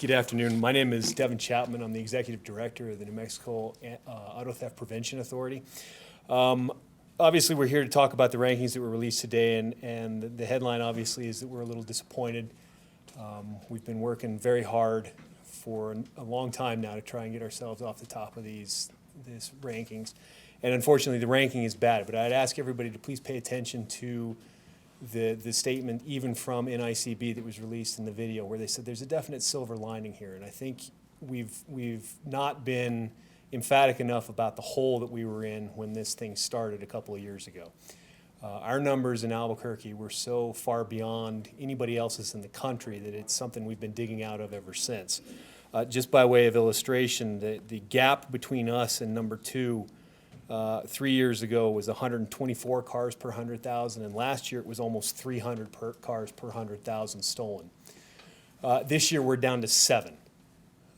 Good afternoon. My name is Devin Chapman. I'm the Executive Director of the New Mexico Auto Theft Prevention Authority. Obviously, we're here to talk about the rankings that were released today, and the headline obviously is that we're a little disappointed. We've been working very hard for a long time now to try and get ourselves off the top of these rankings. And unfortunately, the ranking is bad, but I'd ask everybody to please pay attention to the statement even from NICB that was released in the video, where they said there's a definite silver lining here. And I think we've not been emphatic enough about the hole that we were in when this thing started a couple of years ago. Our numbers in Albuquerque were so far beyond anybody else's in the country that it's something we've been digging out of ever since. Just by way of illustration, the gap between us and number two 3 years ago was 124 cars per 100,000, and last year it was almost 300 cars per 100,000 stolen. This year we're down to 7.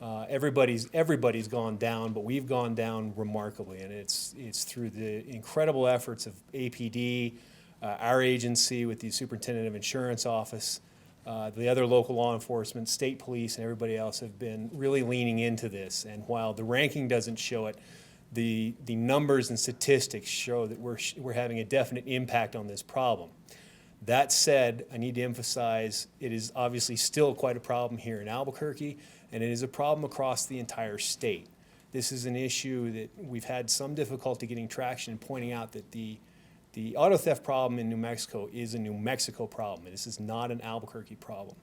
Everybody's gone down, but we've gone down remarkably, and it's through the incredible efforts of APD, our agency with the Superintendent of Insurance Office, the other local law enforcement, state police, and everybody else have been really leaning into this. And while the ranking doesn't show it, the numbers and statistics show that we're having a definite impact on this problem. That said, I need to emphasize it is obviously still quite a problem here in Albuquerque, and it is a problem across the entire state. This is an issue that we've had some difficulty getting traction and pointing out that the auto theft problem in New Mexico is a New Mexico problem. This is not an Albuquerque problem.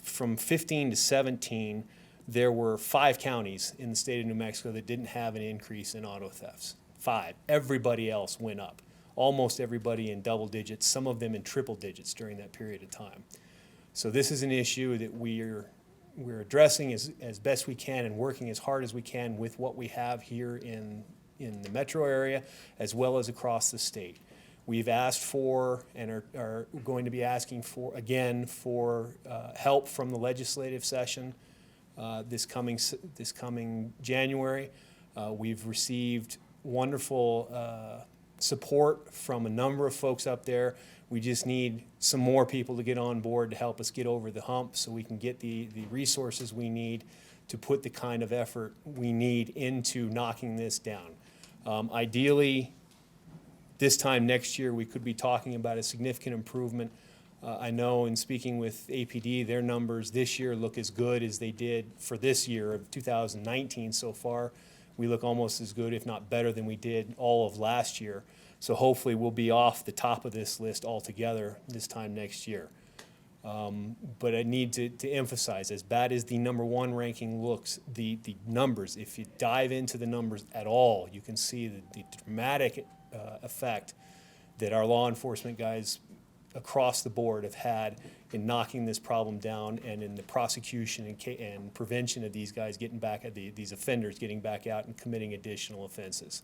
From 15 to 17, there were 5 counties in the state of New Mexico that didn't have an increase in auto thefts. 5. Everybody else went up. Almost everybody in double digits, some of them in triple digits during that period of time. So this is an issue that we're addressing as best we can and working as hard as we can with what we have here in the metro area as well as across the state. We've asked for and are going to be asking for again for help from the legislative session this coming January. We've received wonderful support from a number of folks up there. We just need some more people to get on board to help us get over the hump so we can get the resources we need to put the kind of effort we need into knocking this down. Ideally, this time next year, we could be talking about a significant improvement. I know in speaking with APD, their numbers this year look as good as they did for this year of 2019 so far. We look almost as good, if not better, than we did all of last year. So hopefully we'll be off the top of this list altogether this time next year. But I need to emphasize, as bad as the number 1 ranking looks, the numbers, if you dive into the numbers at all, you can see the dramatic effect that our law enforcement guys across the board have had in knocking this problem down and in the prosecution and prevention of these guys getting back at these offenders getting back out and committing additional offenses.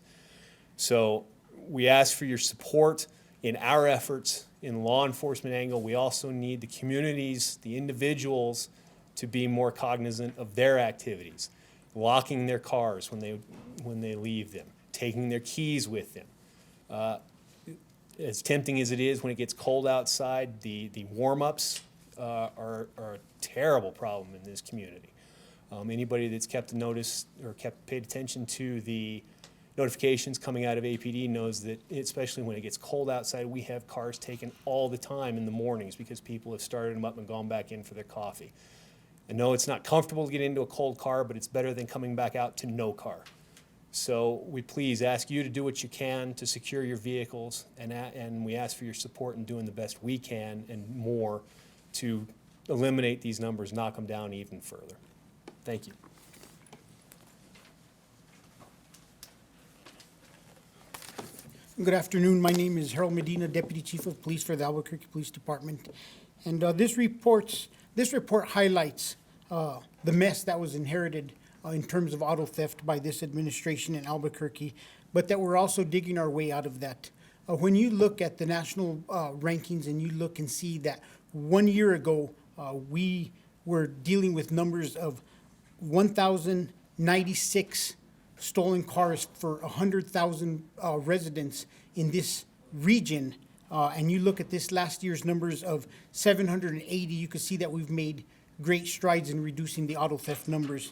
So we ask for your support in our efforts in law enforcement angle. We also need the communities, the individuals, to be more cognizant of their activities, locking their cars when they leave them, taking their keys with them. As tempting as it is when it gets cold outside, the warm-ups are a terrible problem in this community. Anybody that's kept notice or paid attention to the notifications coming out of APD knows that, especially when it gets cold outside, we have cars taken all the time in the mornings because people have started them up and gone back in for their coffee. I know it's not comfortable to get into a cold car, but it's better than coming back out to no car. So we please ask you to do what you can to secure your vehicles, and we ask for your support in doing the best we can and more to eliminate these numbers, knock them down even further. Thank you. Good afternoon. My name is Harold Medina, Deputy Chief of Police for the Albuquerque Police Department. And this report highlights the mess that was inherited in terms of auto theft by this administration in Albuquerque, but that we're also digging our way out of that. When you look at the national rankings and you look and see that 1 year ago, we were dealing with numbers of 1,096 stolen cars for 100,000 residents in this region, and you look at this last year's numbers of 780, you can see that we've made great strides in reducing the auto theft numbers.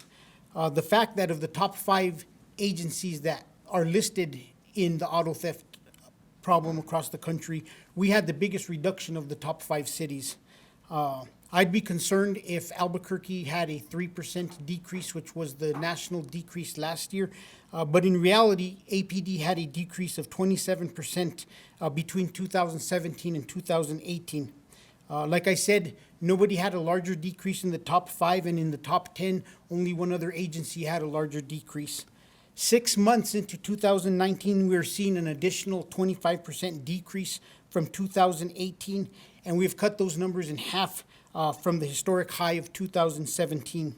The fact that of the top 5 agencies that are listed in the auto theft problem across the country, we had the biggest reduction of the top 5 cities. I'd be concerned if Albuquerque had a 3% decrease, which was the national decrease last year. But in reality, APD had a decrease of 27% between 2017 and 2018. Like I said, nobody had a larger decrease in the top 5, and in the top 10, only one other agency had a larger decrease. 6 months into 2019, we're seeing an additional 25% decrease from 2018, and we've cut those numbers in half from the historic high of 2017.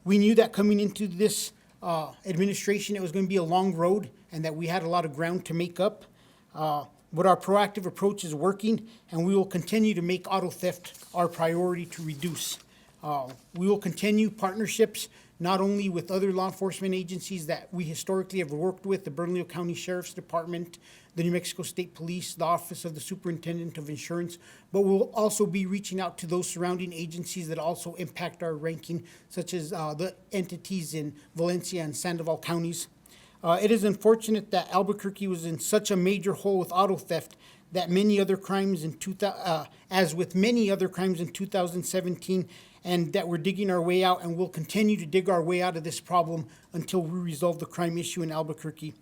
We knew that coming into this administration, it was going to be a long road and that we had a lot of ground to make up. But our proactive approach is working, and we will continue to make auto theft our priority to reduce. We will continue partnerships not only with other law enforcement agencies that we historically have worked with, the Bernalillo County Sheriff's Department, the New Mexico State Police, the Office of the Superintendent of Insurance, but we'll also be reaching out to those surrounding agencies that also impact our ranking, such as the entities in Valencia and Sandoval counties. It is unfortunate that Albuquerque was in such a major hole with auto theft that many other crimes as with many other crimes in 2017, and that we're digging our way out, and we'll continue to dig our way out of this problem until we resolve the crime issue in Albuquerque.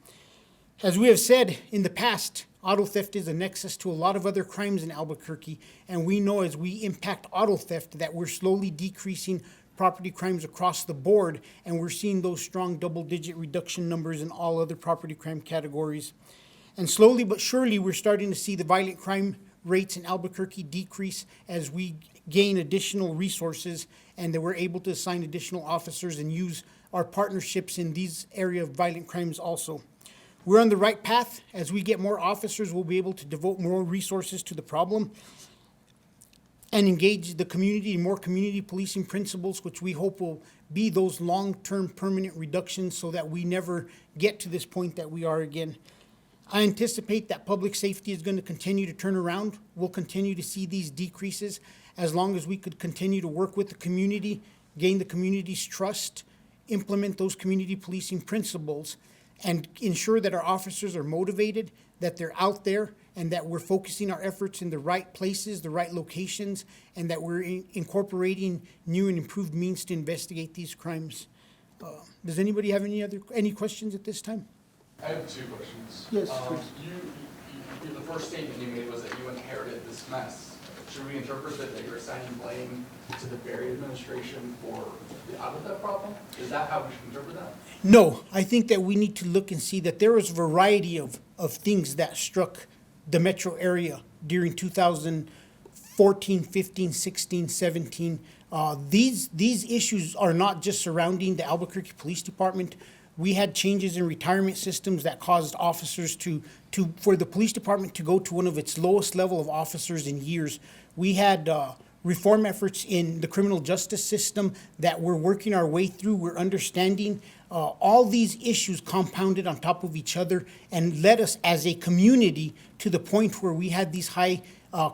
As we have said in the past, auto theft is a nexus to a lot of other crimes in Albuquerque, and we know as we impact auto theft that we're slowly decreasing property crimes across the board, and we're seeing those strong double-digit reduction numbers in all other property crime categories. And slowly but surely, we're starting to see the violent crime rates in Albuquerque decrease as we gain additional resources and that we're able to assign additional officers and use our partnerships in these area of violent crimes also. We're on the right path. As we get more officers, we'll be able to devote more resources to the problem and engage the community in more community policing principles, which we hope will be those long-term permanent reductions so that we never get to this point that we are again. I anticipate that public safety is going to continue to turn around. We'll continue to see these decreases as long as we could continue to work with the community, gain the community's trust, implement those community policing principles, and ensure that our officers are motivated, that they're out there, and that we're focusing our efforts in the right places, the right locations, and that we're incorporating new and improved means to investigate these crimes. Does anybody have any questions at this time? I have 2 questions. Yes, please. The first statement you made was that you inherited this mess. Should we interpret that you're assigning blame to the Berry administration for the auto theft problem? Is that how we should interpret that? No, I think that we need to look and see that there was a variety of things that struck the metro area during 2014, 15, 16, 17. These issues are not just surrounding the Albuquerque Police Department. We had changes in retirement systems that caused officers for the police department to go to one of its lowest level of officers in years. We had reform efforts in the criminal justice system that we're working our way through. We're understanding all these issues compounded on top of each other and led us as a community to the point where we had these high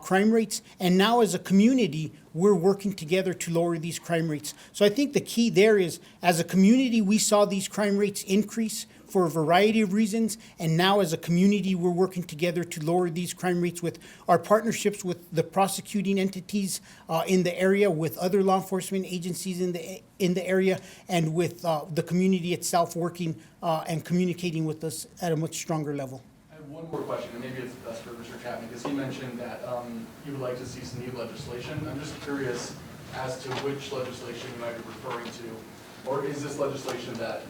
crime rates. And now as a community, we're working together to lower these crime rates. So I think the key there is, as a community, we saw these crime rates increase for a variety of reasons. And now as a community, we're working together to lower these crime rates with our partnerships with the prosecuting entities in the area, with other law enforcement agencies in the area, and with the community itself working and communicating with us at a much stronger level. I have one more question, and maybe it's best for Mr. Chapman, because he mentioned that you would like to see some new legislation. I'm just curious as to which legislation you might be referring to, or is this legislation that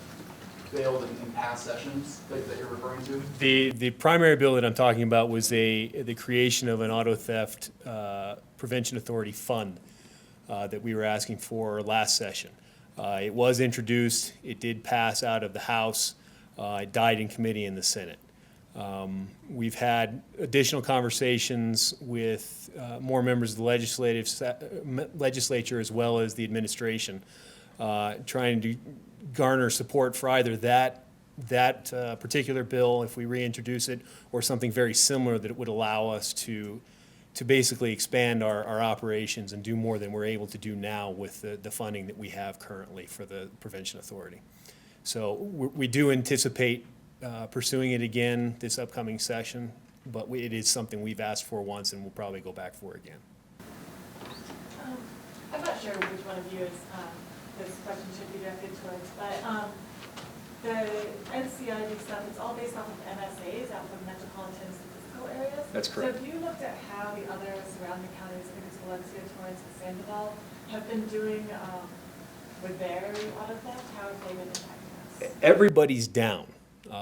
failed in past sessions that you're referring to? The primary bill that I'm talking about was the creation of an auto theft prevention authority fund that we were asking for last session. It was introduced. It did pass out of the House. It died in committee in the Senate. We've had additional conversations with more members of the legislature as well as the administration, trying to garner support for either that particular bill, if we reintroduce it, or something very similar that would allow us to to basically expand our operations and do more than we're able to do now with the funding that we have currently for the Prevention Authority. So we do anticipate pursuing it again this upcoming session, but it is something we've asked for once and we'll probably go back for again. I'm not sure which one of you is, this question should be directed towards, but the NCID stuff, it's all based off of MSAs out from metropolitan statistical areas. That's correct. So have you looked at how the other surrounding counties, I think it's Valencia, Torrance, and Sandoval, have been doing with their audit theft? How have they been impacting us? Everybody's down.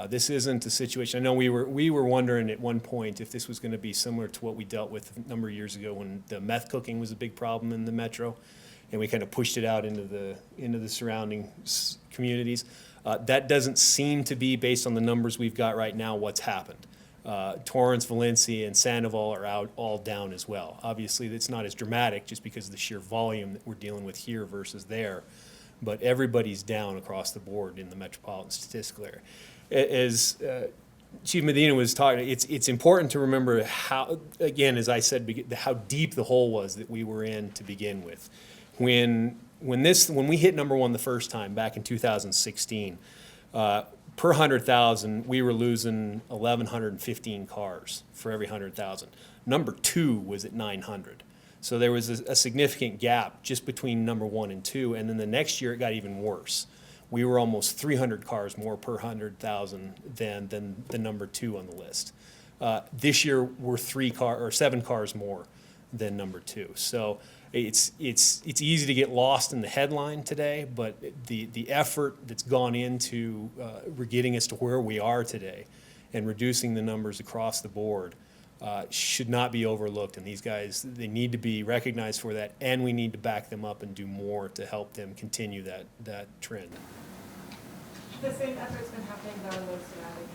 This isn't a situation, I know we were wondering at one point if this was going to be similar to what we dealt with a number of years ago when the meth cooking was a big problem in the metro, and we kind of pushed it out into the surrounding communities. That doesn't seem to be, based on the numbers we've got right now, what's happened. Torrance, Valencia, and Sandoval are all down as well. Obviously, it's not as dramatic just because of the sheer volume that we're dealing with here versus there, but everybody's down across the board in the metropolitan statistical area. As Chief Medina was talking, it's important to remember how, again, as I said, how deep the hole was that we were in to begin with. When we hit number one the first time back in 2016, per 100,000, we were losing 1,115 cars for every 100,000. Number two was at 900. So there was a significant gap just between number one and two, and then the next year it got even worse. We were almost 300 cars more per 100,000 than the number two on the list. This year we're 7 cars more than number two. So it's easy to get lost in the headline today, but the effort that's gone into getting us to where we are today and reducing the numbers across the board should not be overlooked. And these guys, they need to be recognized for that, and we need to back them up and do more to help them continue that trend. The same effort's been happening though in those surrounding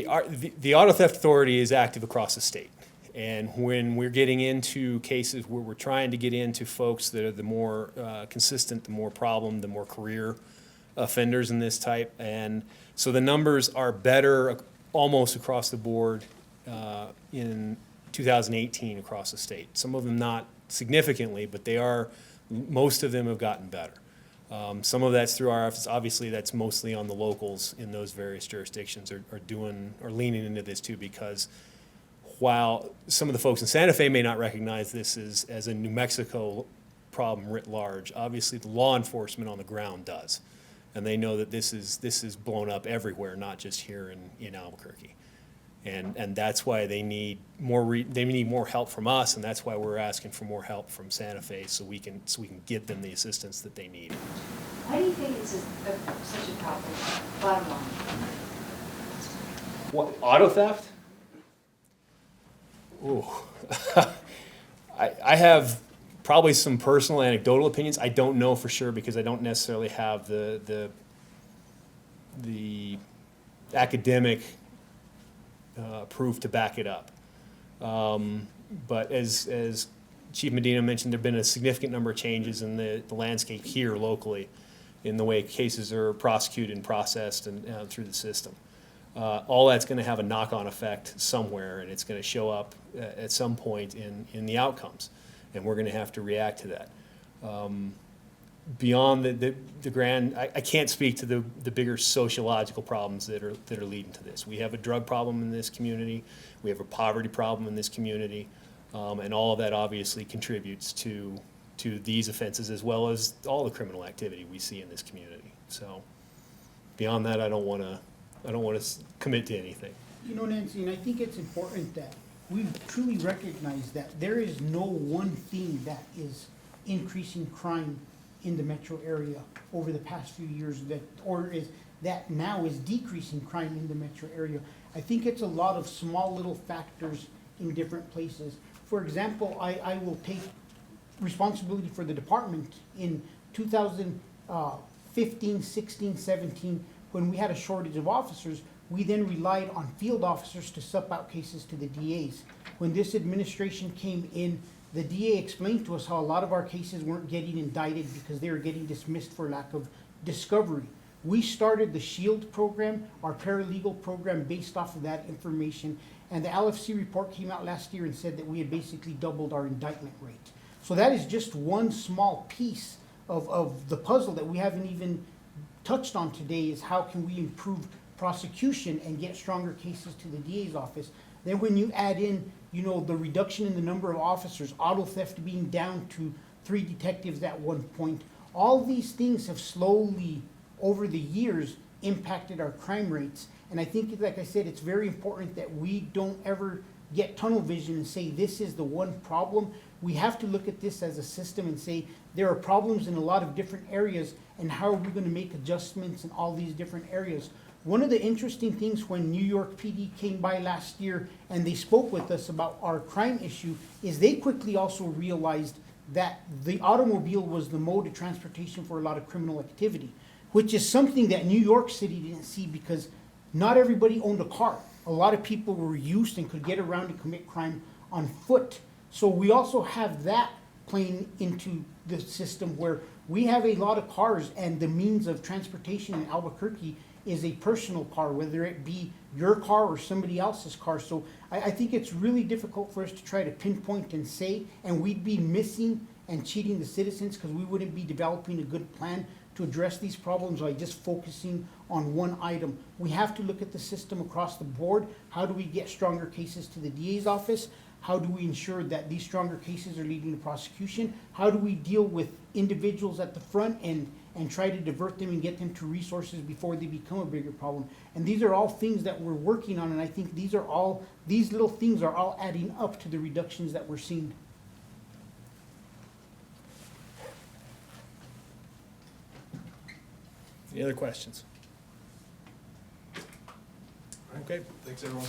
counties? The Auto Theft Authority is active across the state. And when we're getting into cases where we're trying to get into folks that are the more consistent, the more problem, the more career offenders in this type. And so the numbers are better almost across the board in 2018 across the state. Some of them not significantly, but most of them have gotten better. Some of that's through our efforts. Obviously, that's mostly on the locals in those various jurisdictions are leaning into this too, because while some of the folks in Santa Fe may not recognize this as a New Mexico problem writ large, obviously the law enforcement on the ground does. And they know that this is blown up everywhere, not just here in Albuquerque. And that's why they need more help from us, and that's why we're asking for more help from Santa Fe so we can give them the assistance that they need. Why do you think it's such a problem? Bottom line. What, auto theft? Ooh. I have probably some personal anecdotal opinions. I don't know for sure because I don't necessarily have the academic proof to back it up. But as Chief Medina mentioned, there have been a significant number of changes in the landscape here locally in the way cases are prosecuted and processed and through the system. All that's going to have a knock-on effect somewhere, and it's going to show up at some point in the outcomes, and we're going to have to react to that. Beyond the grand, I can't speak to the bigger sociological problems that are leading to this. We have a drug problem in this community. We have a poverty problem in this community, and all of that obviously contributes to these offenses as well as all the criminal activity we see in this community. So beyond that, I don't want to commit to anything. You know, Nancy, and I think it's important that we truly recognize that there is no one thing that is increasing crime in the metro area over the past few years that now is decreasing crime in the metro area. I think it's a lot of small little factors in different places. For example, I will take responsibility for the department in 2015, 16, 17, when we had a shortage of officers. We then relied on field officers to sup out cases to the DAs. When this administration came in, the DA explained to us how a lot of our cases weren't getting indicted because they were getting dismissed for lack of discovery. We started the SHIELD program, our paralegal program, based off of that information. And the LFC report came out last year and said that we had basically doubled our indictment rate. So that is just one small piece of the puzzle that we haven't even touched on today, is how can we improve prosecution and get stronger cases to the DA's office. Then when you add in, you know, the reduction in the number of officers, auto theft being down to 3 detectives at one point, all these things have slowly, over the years, impacted our crime rates. And I think, like I said, it's very important that we don't ever get tunnel vision and say this is the one problem. We have to look at this as a system and say there are problems in a lot of different areas, and how are we going to make adjustments in all these different areas. One of the interesting things when New York PD came by last year and they spoke with us about our crime issue is they quickly also realized that the automobile was the mode of transportation for a lot of criminal activity, which is something that New York City didn't see, because not everybody owned a car. A lot of people were used and could get around and commit crime on foot. So we also have that playing into the system, where we have a lot of cars, and the means of transportation in Albuquerque is a personal car, whether it be your car or somebody else's car. So I think it's really difficult for us to try to pinpoint and say, and we'd be missing and cheating the citizens, because we wouldn't be developing a good plan to address these problems by just focusing on one item. We have to look at the system across the board. How do we get stronger cases to the DA's office? How do we ensure that these stronger cases are leading to prosecution? How do we deal with individuals at the front and try to divert them and get them to resources before they become a bigger problem? And these are all things that we're working on, and I think these little things are all adding up to the reductions that we're seeing. Any other questions? Okay. Thanks, everyone.